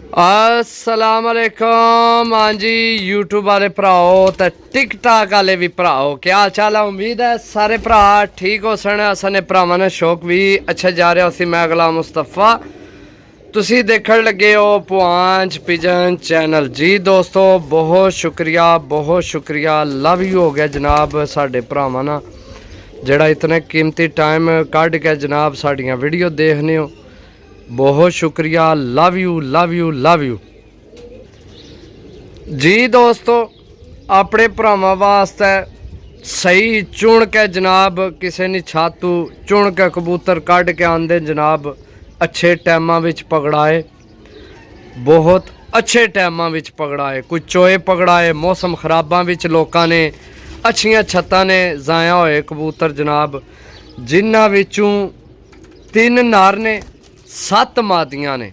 अस्सलाम वालेकुम। हाँ जी, यूट्यूब वाले भराओ तो टिकटॉक वाले भी भराओ, क्या हाल चाल है? उम्मीद है सारे भरा ठीक हो सन। असने भरावां ने शौक भी अच्छा जा रहा सी। मैं गुलाम मुस्तफा, तुसी देखण लगे हो पुआंच पिजन चैनल। जी दोस्तों, बहुत शुक्रिया लव यू हो गया जनाब साडे भरावां ना, जेड़ा इतने कीमती टाइम कढ़ के जनाब साड़ियाँ वीडियो देखने हो। बहुत शुक्रिया, लव यू। जी दोस्तों, अपने भरावां वास्ते सही चुन के जनाब, किसी ने छातू चुन के कबूतर कढ़ के आंदे जनाब, अच्छे टाइमां विच पकड़ाए, बहुत अच्छे टाइमां विच पकड़ाए। कुछ चोए पकड़ाए, मौसम खराबां विच लोकां ने अच्छियां छत्तां ने जाया होए कबूतर जनाब, जिन्हां विचों 3 नर ने 7 मादियां ने।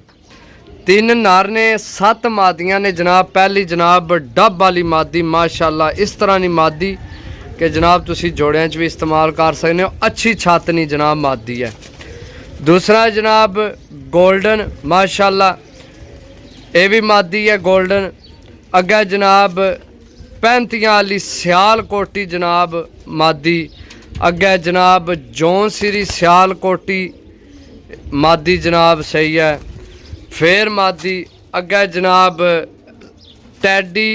3 नर ने 7 मादियां ने जनाब। पहली जनाब डब वाली मादी, माशाल्लाह इस तरह की मादी कि जनाब तुसी जोड़ियां च भी इस्तेमाल कर सकते हो, अच्छी छातनी जनाब मादी है। दूसरा जनाब गोल्डन, माशाल्लाह ये भी मादी है गोल्डन। अगे जनाब 35 वाली सियाल कोटी जनाब मादी। अगे जनाब जौन सिरी सियाल कोटी मादी जनाब, सही है। फिर मादी अगे जनाब टैडी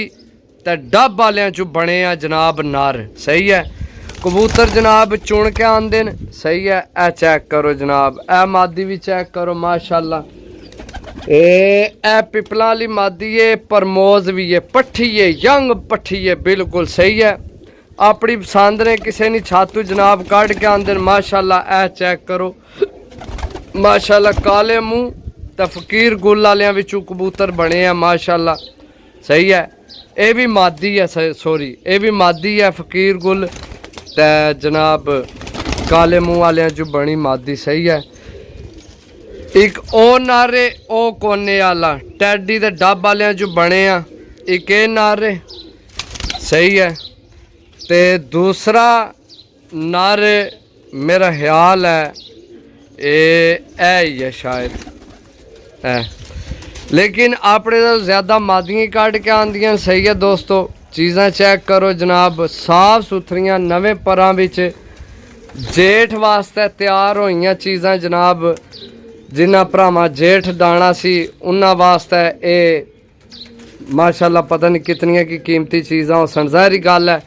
ते डब वाले चू बने आ जनाब नर, सही है। कबूतर जनाब चुन के आंदे न, सही है। ए चेक करो जनाब, ए मादी भी चेक करो माशाल्लाह। ए पिपला वाली मादी है, परमोज भी है, पट्ठी है, यंग पट्ठी है, बिल्कुल सही है। अपनी पसंद ने किसी ने छातू जनाब कढ़ के आंदे माशाल्लाह। ए चेक करो माशाल्लाह, काले मुँह तो फकीर गुल वालियां विचों कबूतर बने हैं माशाल्लाह, सही है। ये भी मादी है, सॉरी ये भी मादी है, फकीर गुल ते जनाब काले मुँह वालियां चों बनी मादी, सही है। एक ओ नारे ओ कोने वाला टैडी ते डब वालियां चों बने आ, एक ये नारे, सही है। ते दूसरा नर मेरा ख्याल है ये शायद है, लेकिन अपने तो ज़्यादा मादियाँ कढ़ के आंदियां, सही है दोस्तों। चीज़ां चेक करो जनाब, साफ सुथरियां नवे परां विच जेठ वास्ते तैयार होइयां चीज़ां जनाब। जिन्हां भरावां जेठ दाना सी उन्हां वास्ते ये माशाल्लाह पता नहीं कितनियां की कीमती चीज़ां हो सन। ज़ाहिर गल है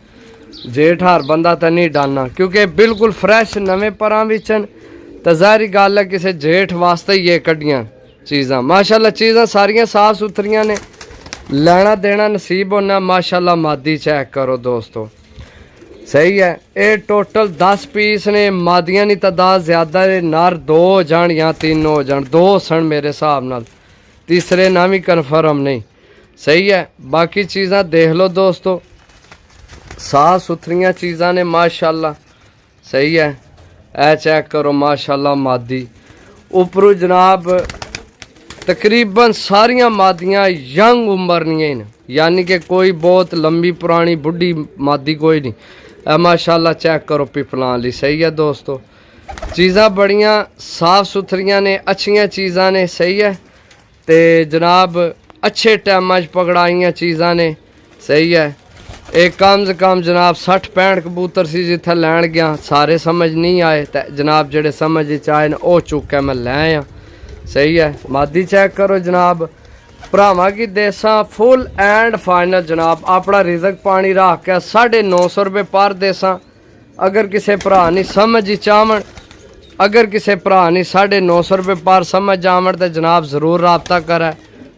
जेठ हर बंदा तो नहीं डालना, क्योंकि बिल्कुल फ्रैश नवे परां विच तो ज़ाहिर गल है किसी जेठ वास्ते ही ये कड्डियां चीज़ां माशाल्लाह। चीज़ां सारियां साफ सुथरियां ने, लेना देना नसीब होना माशाल्लाह। मादी चेक करो दोस्तों, सही है। ये टोटल 10 पीस ने, मादियां की तादाद ज़्यादा है, नर 2 हो जान या 3 हो जान, 2 सन मेरे हिसाब नाल, तीसरे ना भी कन्फर्म नहीं, सही है। बाकी चीज़ां देख लो दोस्तों, साफ सुथरियां चीज़ां ने माशाल्लाह, सही है। ए चेक करो माशाल्लाह मादी। उपरों जनाब तकरीबन सारियां मादियां यंग उम्र नहीं, यानी कि कोई बहुत लंबी पुरानी बुढ़ी मादी कोई नहीं। ए माशाल्लाह चेक करो पिपलां वाली, सही है दोस्तों। चीज़ां बड़ियां साफ सुथरियां ने, अच्छियां चीज़ां ने, सही है। ते जनाब अच्छे टाइमां पकड़ाइयां चीज़ां ने, सही है। एक कम से कम जनाब 60-65 कबूतर सी जिथे लैन गया, सारे समझ नहीं आए तो जनाब जेडे समझ आए न वो चुक के मैं लै आया, सही है। मादी चेक करो जनाब, भरावां की देसा फुल एंड फाइनल जनाब। अपना रिजक पानी रख के 950 रुपये पर देसा। अगर किसी भरा नहीं समझ चावन, अगर किसी भरा नहीं 950 रुपये पर समझ आवन तो जनाब ज़रूर रबता करे,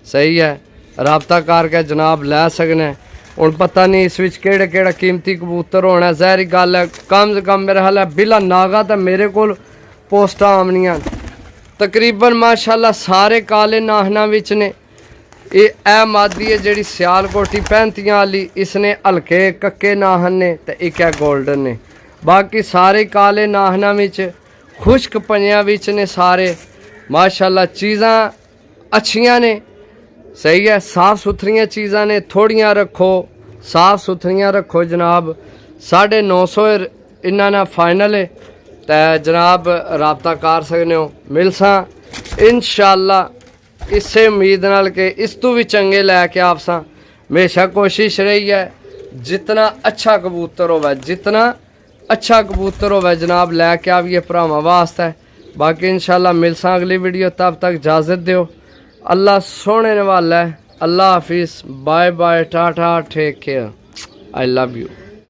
सही है। रबता करके जनाब लै सकने। हूँ पता नहीं इस विच केड़ा कीमती कबूतर होना, ज़ाहिर गल है। कम से कम मेरा हाल है बिला नागा तो मेरे को पोस्टां आमनियां तकरीबन माशाल्लाह सारे काले नाहना विच ने। ए मादी है जी सियाल कोठी 35 वाली, इसने हल्के कक्के नाहन ने तो एक है गोल्डन ने। बाकी सारे काले नाहना विच खुश्क पंजियां विच ने सारे माशाल्लाह। चीज़ां अच्छियां ने, सही है। साफ सुथरियां चीज़ां ने, थोड़ियां रखो, साफ सुथरियां रखो जनाब। 950 इन्हां ना फाइनल है तो जनाब रबता कर सकते हो। मिलसा इंशाअल्लाह ਇਸੇ ਉਮੀਦ ਨਾਲ ਕਿ ਇਸ ਤੋਂ ਵੀ ਚੰਗੇ ਲੈ ਕੇ ਆਪਸਾਂ ਹਮੇਸ਼ਾ ਕੋਸ਼ਿਸ਼ ਰਹੀ है जितना अच्छा कबूतर होवे जितना अच्छा कबूतर होवे जनाब लैके आइए भरावां वास्ते। बाकी इंशाल्लाह मिलसां अगली वीडियो, तब तक इजाज़त दियो। अल्लाह सोने वाला है। अल्लाह हाफिज़, bye bye, tata, take care, I love you.